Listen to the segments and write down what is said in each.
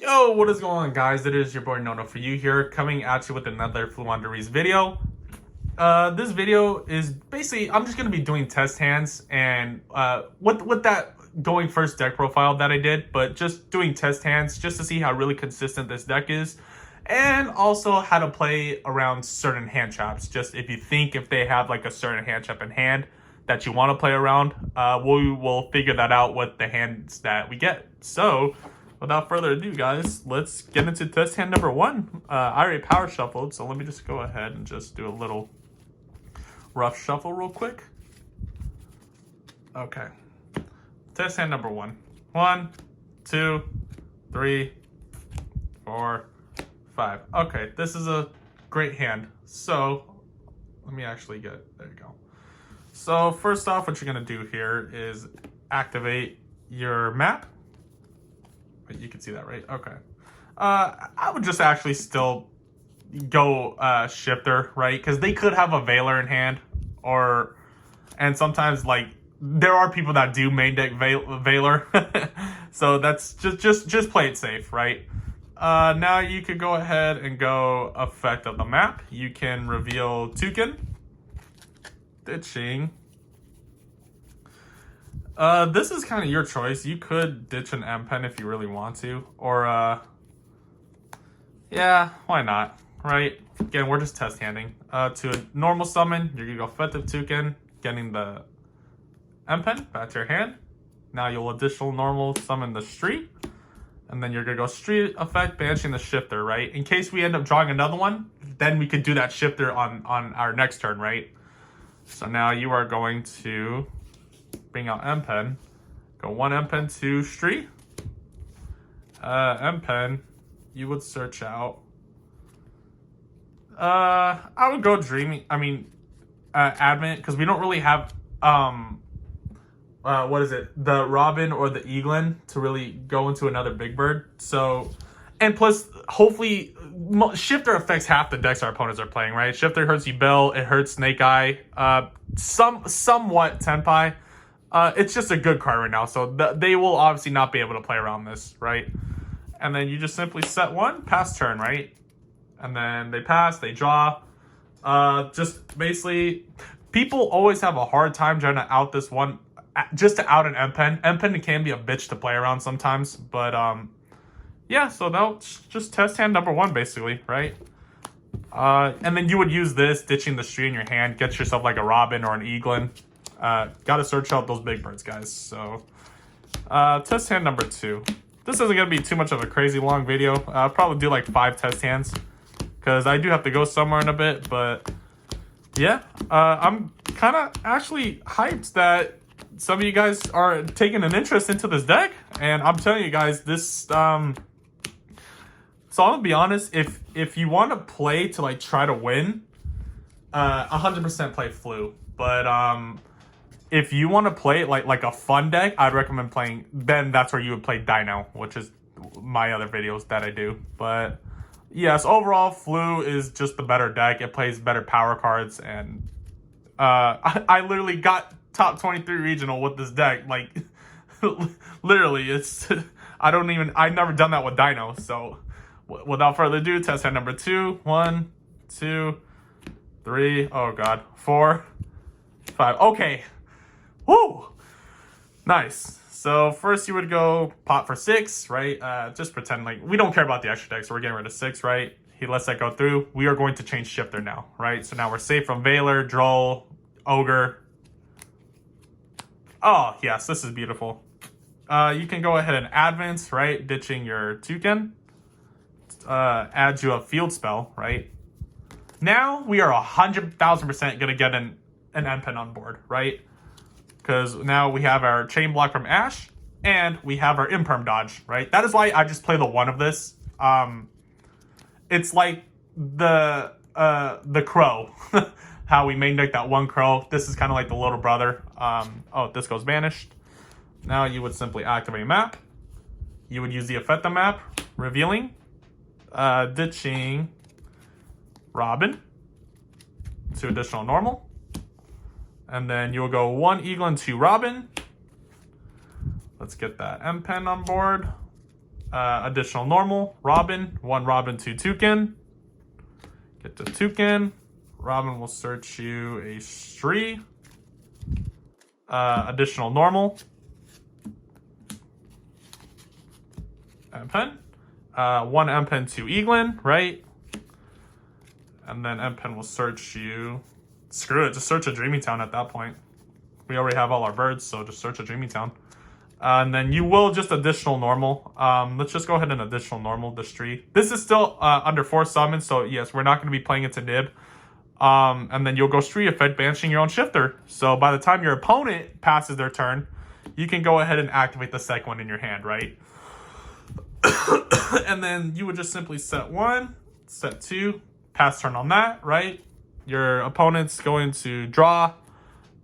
Yo, what is going on, guys? It is your boy Nono for you here, coming at you with another Floowandereeze video. This video is basically, I'm just going to be doing test hands and with that going first deck profile that I did, but just doing test hands just to see how really consistent this deck is, and also how to play around certain hand traps. Just if they have like a certain hand trap in hand that you want to play around, we will figure that out with the hands that we get. So without further ado, guys, let's get into test hand number one. I already power shuffled, so let me just go ahead and just do a little rough shuffle real quick. Okay. Test hand number one. 1, 2, 3, 4, 5. Okay, this is a great hand. So let me actually there you go. So first off, what you're gonna do here is activate your map. You can see that, right? Okay. I would just actually still go shifter, right? Because they could have a Veiler in hand, and sometimes like there are people that do main deck Veiler, so that's just play it safe, right? Now you could go ahead and go effect of the map. You can reveal Toucan, ditching. This is kind of your choice. You could ditch an M-Pen if you really want to, or yeah, why not, right? Again, we're just test handing. To a normal summon, you're gonna go effective Toucan, getting the M-Pen back to your hand. Now you'll additional normal summon the street, and then you're gonna go street effect, banishing the shifter, right? In case we end up drawing another one, then we could do that shifter on our next turn, right? So now you are going to bring out M-Pen, go 1 M-Pen to street. M-Pen, you would search out. I would go Dreaming. Advent, because we don't really have what is it? The Robin or the Eaglin to really go into another Big Bird. So, and plus, hopefully, shifter affects half the decks our opponents are playing, right? Shifter hurts you Bill, it hurts Snake Eye, somewhat Tenpai. It's just a good card right now, so they will obviously not be able to play around this, right? And then you just simply set 1, pass turn, right? And then they pass, they draw. Just basically, people always have a hard time trying to out this one, just to out an M-Pen. M-Pen can be a bitch to play around sometimes, but yeah, so that's just test hand number 1, basically, right? And then you would use this, ditching the street in your hand, get yourself like a Robin or an Eaglin. Gotta search out those big birds, guys. So test hand number 2. This isn't gonna be too much of a crazy long video. I'll probably do like 5 test hands, because I do have to go somewhere in a bit. But yeah, I'm kind of actually hyped that some of you guys are taking an interest into this deck, and I'm telling you guys, this so I'm gonna be honest, if you want to play to like try to win, 100% play Flu. But if you want to play it like a fun deck, I'd recommend playing, then that's where you would play Dino, which is my other videos that I do. But yes, overall, Flu is just the better deck. It plays better power cards, and I literally got top 23 regional with this deck. Like, literally, it's I've never done that with Dino. So without further ado, test hand number 2. 1, 2, 3, oh god, 4, 5. Okay. Woo! Nice. So first you would go pot for 6, right? Just pretend like we don't care about the extra deck, so we're getting rid of 6, right? He lets that go through. We are going to change shifter now, right? So now we're safe from Veiler, Droll, Ogre. Oh, yes, this is beautiful. You can go ahead and advance, right? Ditching your Toucan. Add you a field spell, right? Now we are 100,000% gonna get an M-Pen on board, right? Because now we have our chain block from Ash, and we have our imperm dodge, right? That is why I just play the 1 of this. It's like the crow, how we main deck that 1 crow. This is kind of like the little brother. Oh, this goes banished. Now you would simply activate map. You would use the effect map, revealing, ditching Robin to additional normal. And then you'll go 1 Eaglin, 2 Robin. Let's get that M-Pen on board. Additional normal, Robin, 1 Robin, 2 Toucan. Get the Toucan. Robin will search you a Stree. Additional normal. M-Pen. 1 M-Pen, 2 Eaglin, right? And then M-Pen will search you. Screw it, just search a Dreamy Town at that point. We already have all our birds, so just search a Dreamy Town. And then you will just additional normal. Let's just go ahead and additional normal the Stree. This is still under 4 summons, so yes, we're not going to be playing it to nib. And then you'll go Stree effect, banishing your own shifter. So by the time your opponent passes their turn, you can go ahead and activate the second one in your hand, right? And then you would just simply set 1, set 2, pass turn on that, right? Your opponent's going to draw.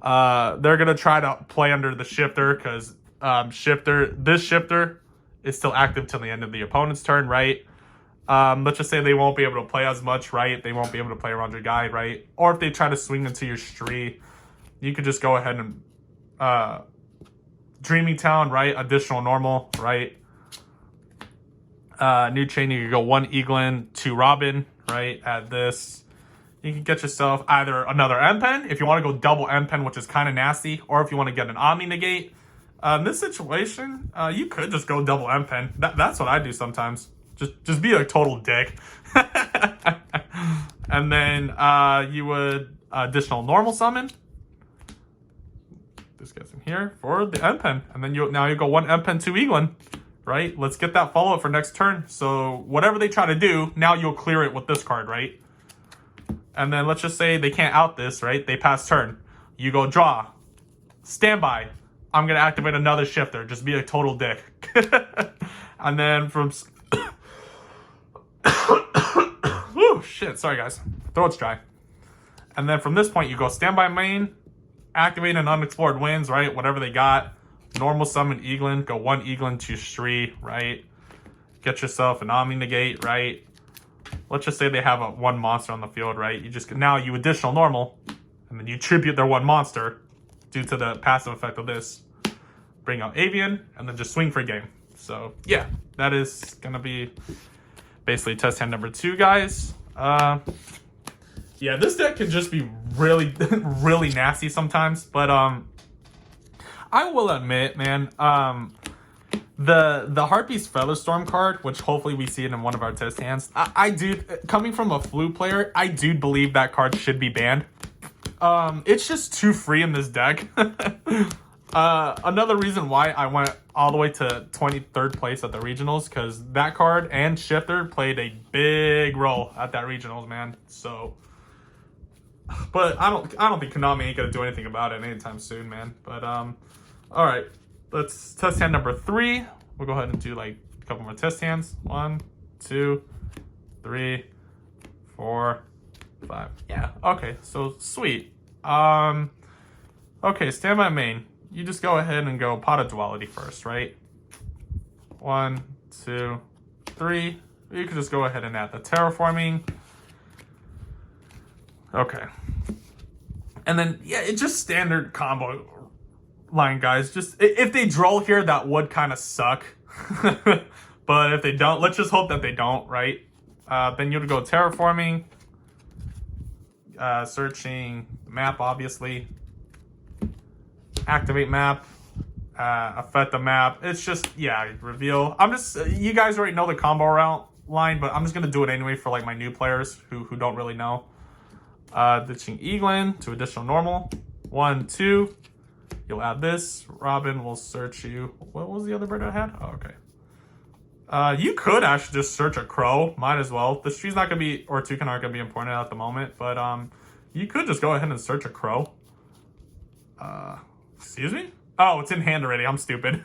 They're going to try to play under the shifter because this shifter is still active till the end of the opponent's turn, right? Let's just say they won't be able to play as much, right? They won't be able to play around your guy, right? Or if they try to swing into your Stree, you could just go ahead and Dreamy Town, right? Additional normal, right? New chain, you could go 1 Eaglin, 2 Robin, right? Add this. You can get yourself either another M-Pen, if you want to go double M-Pen, which is kind of nasty, or if you want to get an Omni Negate. In this situation, you could just go double M-Pen. That's what I do sometimes. Just be a total dick. And then you would additional normal summon. This gets in here for the M-Pen. And then now you go 1 M-Pen, 2 Eaglin. Right? Let's get that follow-up for next turn. So whatever they try to do, now you'll clear it with this card, right? And then let's just say they can't out this, right? They pass turn. You go draw. Standby. I'm going to activate another shifter. Just be a total dick. And then from... Woo, shit. Sorry, guys. Throat's dry. And then from this point, you go standby main. Activate an unexplored winds, right? Whatever they got. Normal summon Eaglin. Go 1 Eaglin, 2 Stree, right? Get yourself an Omni Negate, right? Let's just say they have 1 monster on the field, right? Now you additional normal, and then you tribute their 1 monster due to the passive effect of this. Bring out Avian, and then just swing for game. So yeah, that is gonna be basically test hand number 2, guys. Yeah, this deck can just be really, really nasty sometimes, but I will admit, man, the Harpy's Featherstorm card, which hopefully we see it in one of our test hands, I do, coming from a Flu player, I do believe that card should be banned. It's just too free in this deck. Another reason why I went all the way to 23rd place at the regionals, because that card and Shifter played a big role at that regionals, man. So, but I don't think Konami ain't gonna do anything about it anytime soon, man. But all right, let's test hand number 3. We'll go ahead and do like a couple more test hands. 1, 2, 3, 4, 5. Yeah, okay, so sweet. Okay, standby main. You just go ahead and go Pot of Duality first, right? 1, 2, 3. You can just go ahead and add the Terraforming. Okay. And then, yeah, it's just standard combo line, guys. Just if they droll here, that would kind of suck. But if they don't, let's just hope that they don't, right? Then you would go Terraforming. Searching map, obviously. Activate map, affect the map. It's just, yeah, reveal. You guys already know the combo route line, but I'm just gonna do it anyway for like my new players who don't really know. Ditching Eaglin to additional normal. 1, 2. You'll add this. Robin will search you. What was the other bird I had? Oh, okay. You could actually just search a Crow. Might as well. The Stree's not gonna be, or Toucan aren't gonna be important at the moment, but you could just go ahead and search a Crow. Excuse me? Oh, it's in hand already. I'm stupid.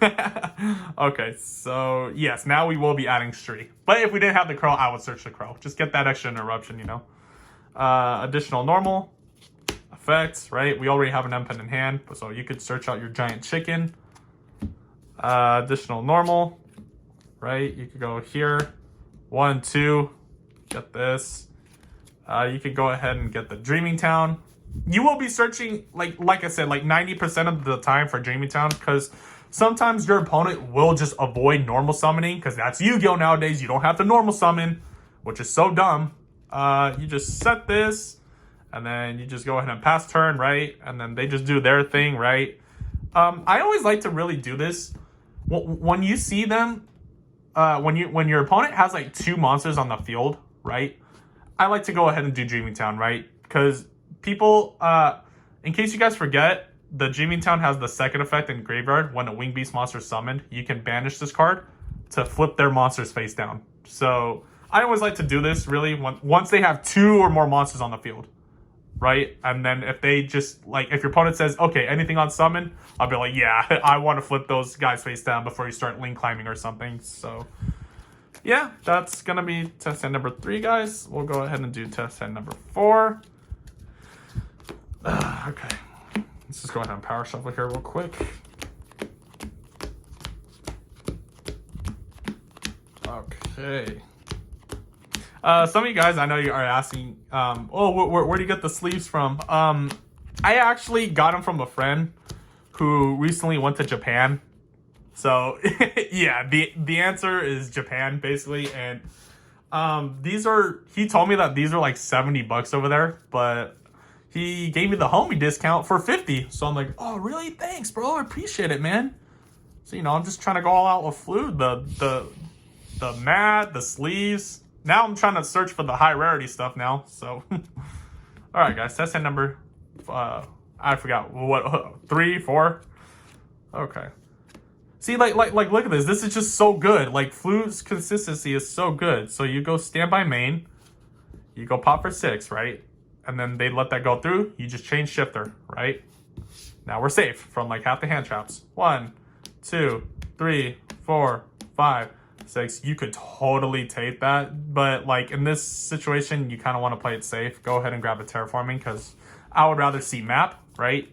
Okay, so yes, now we will be adding Stree. But if we didn't have the Crow, I would search the Crow. Just get that extra interruption, you know. Additional normal effects, right? We already have an M-Pen in hand, so you could search out your giant chicken. Additional normal, right? You could go here. 1, 2. Get this. You could go ahead and get the Dreaming Town. You will be searching, like I said, like 90% of the time for Dreaming Town, because Sometimes your opponent will just avoid normal summoning because that's Yu-Gi-Oh! Nowadays. You don't have to normal summon, which is so dumb. You just set this, and then you just go ahead and pass turn, right? And then they just do their thing, right? I always like to really do this when you see them. When your opponent has like 2 monsters on the field, right? I like to go ahead and do Dreaming Town, right? Because people, in case you guys forget, the Dreaming Town has the second effect in Graveyard. When a Winged Beast monster is summoned, you can banish this card to flip their monsters face down. So I always like to do this really once they have 2 or more monsters on the field, right? And then if they just, like, if your opponent says, okay, anything on summon, I'll be like, yeah, I want to flip those guys face down before you start link climbing or something. So yeah, that's going to be test hand number 3, guys. We'll go ahead and do test hand number 4. Okay. Let's just go ahead and power shuffle here real quick. Okay. Some of you guys, I know you are asking, oh, where do you get the sleeves from? I actually got them from a friend who recently went to Japan. So yeah, the answer is Japan basically. And he told me that these are like $70 over there, but he gave me the homie discount for 50. So I'm like, oh, really? Thanks, bro. I appreciate it, man. So, you know, I'm just trying to go all out with Flu. The mat, the sleeves. Now I'm trying to search for the high rarity stuff now. So, all right, guys. Test hand number, I forgot what, 3, 4. Okay. See, like, look at this. This is just so good. Like, Flu's consistency is so good. So you go standby main. You go pop for 6, right? And then they let that go through. You just change shifter, right? Now we're safe from like half the hand traps. 1, 2, 3, 4, 5, 6. You could totally take that. But like in this situation, you kind of want to play it safe. Go ahead and grab a terraforming because I would rather see map, right?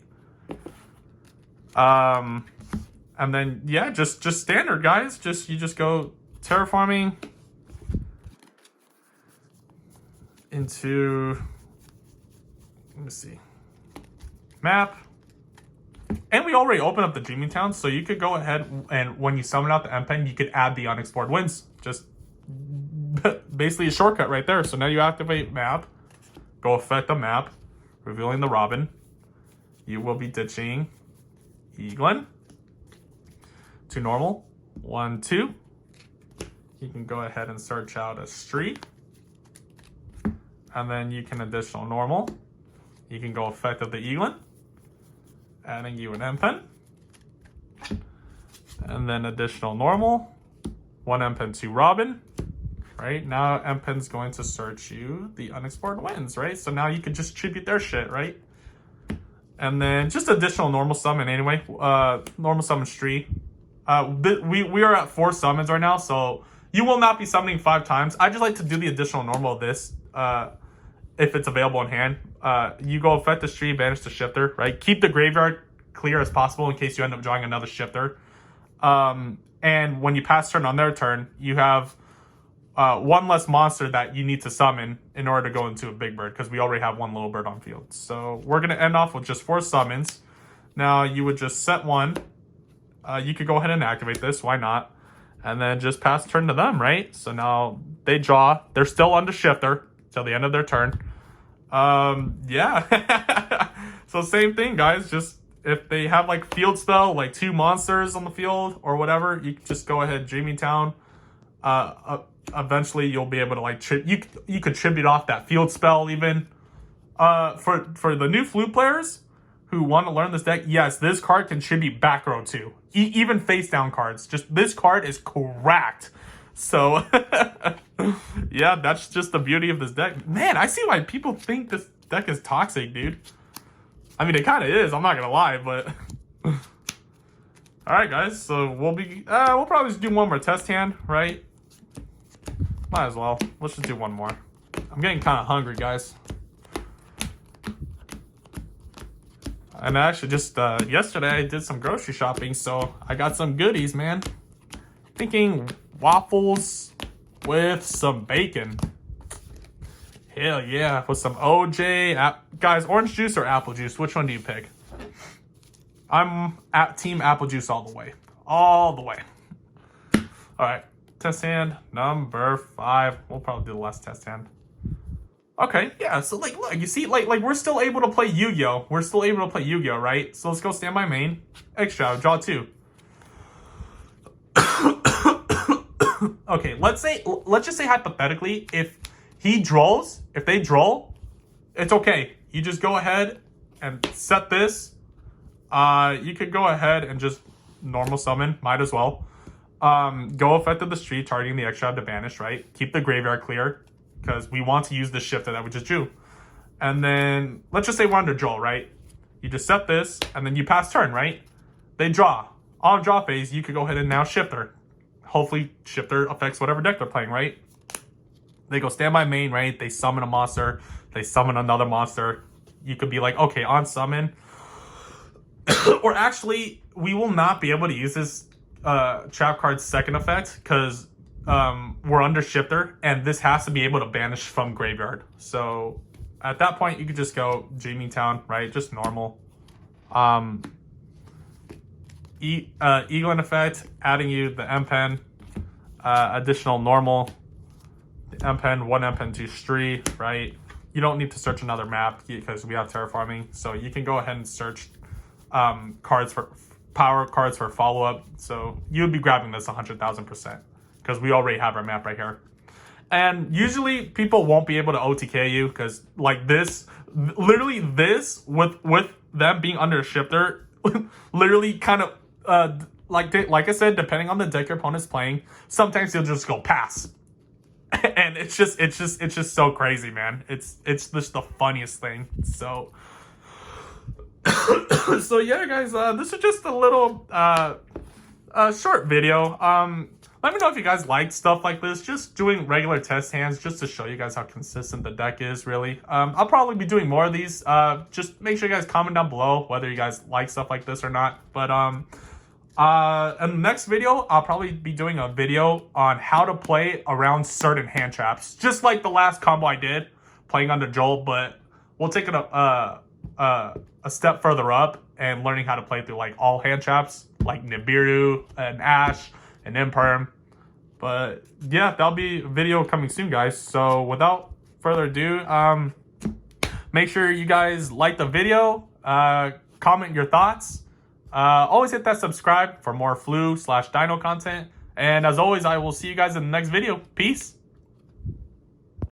And then yeah, just standard, guys. You just go terraforming into, let me see, map. And we already opened up the Dreaming Town, so you could go ahead and when you summon out the end pen, you could add the unexplored winds. Just basically a shortcut right there. So now you activate map, go affect the map, revealing the Robin. You will be ditching Eaglin to normal. 1, 2. You can go ahead and search out a street. And then you can additional normal. You can go effect of the Eaglin, adding you an end pen. And then additional normal. 1 end pen to Robin. Right? Now end pen's going to search you the unexplored winds, right? So now you can just tribute their shit, right? And then just additional normal summon anyway. Normal summon street. We are at 4 summons right now, so you will not be summoning 5 times. I just like to do the additional normal of this. If it's available in hand, you go affect the street, banish the shifter, right? Keep the graveyard clear as possible in case you end up drawing another shifter. And when you pass turn on their turn, you have 1 less monster that you need to summon in order to go into a big bird because we already have 1 little bird on field. So we're going to end off with just 4 summons. Now you would just set 1. You could go ahead and activate this. Why not? And then just pass turn to them, right? So now they draw. They're still under shifter till the end of their turn. Yeah. So same thing, guys. Just if they have like field spell, like 2 monsters on the field or whatever, you can just go ahead, Dreaming Town. Eventually you'll be able to like you could tribute off that field spell even. For the new Flu players who want to learn this deck, yes, this card can tribute back row too. Even face down cards. Just this card is cracked. So yeah, that's just the beauty of this deck. Man, I see why people think this deck is toxic, dude. I mean, it kind of is. I'm not gonna lie, but all right, guys. So we'll probably just do 1 more test hand, right? Might as well. Let's just do 1 more. I'm getting kind of hungry, guys. And actually, just yesterday I did some grocery shopping, so I got some goodies, man. Thinking waffles with some bacon. Hell yeah, with some OJ. Guys, orange juice or apple juice? Which one do you pick? I'm at team apple juice all the way. all the way. All right, test hand number 5. We'll probably do the last test hand. Okay, yeah, so like, look, you see, like we're still able to play Yu-Gi-Oh! We're still able to play Yu-Gi-Oh!, right? So let's go standby main. Extra, draw 2. Okay, let's just say hypothetically, if they draw, it's okay. You just go ahead and set this. You could go ahead and just normal summon, might as well. Go effect of the street, targeting the extra to banish, right? Keep the graveyard clear, because we want to use the shifter that we just drew. And then, let's just say we're under draw, right? You just set this, and then you pass turn, right? They draw. On draw phase, you could go ahead and now shifter. Hopefully, shifter affects whatever deck they're playing, right? They go standby main, right? They summon a monster. They summon another monster. You could be like, okay, on summon. Or actually, we will not be able to use this trap card's second effect, because we're under shifter, and this has to be able to banish from graveyard. So at that point, you could just go Dreaming Town, right? Just normal. Eaglin effect, adding you the M-Pen, additional normal, the M-Pen, 1 M-Pen, 2 Stree, right? You don't need to search another map because we have terraforming, so you can go ahead and search cards for power cards for follow-up. So you would be grabbing this 100,000% because we already have our map right here. And usually people won't be able to OTK you because like this, literally this with them being under a shifter, literally kind of like I said, depending on the deck your opponent's playing, sometimes he'll just go pass. And it's just so crazy, man. It's just the funniest thing. So so yeah, guys, this is just a little short video. Let me know if you guys like stuff like this, just doing regular test hands just to show you guys how consistent the deck is, really. I'll probably be doing more of these. Just make sure you guys comment down below whether you guys like stuff like this or not. But in the next video, I'll probably be doing a video on how to play around certain hand traps, just like the last combo I did, playing under Joel, but we'll take it a step further up and learning how to play through like all hand traps, like Nibiru, and Ash, and Imperm. But yeah, that'll be a video coming soon, guys. So without further ado, make sure you guys like the video, comment your thoughts. Always hit that subscribe for more Flu/Dino content. And as always, I will see you guys in the next video. Peace.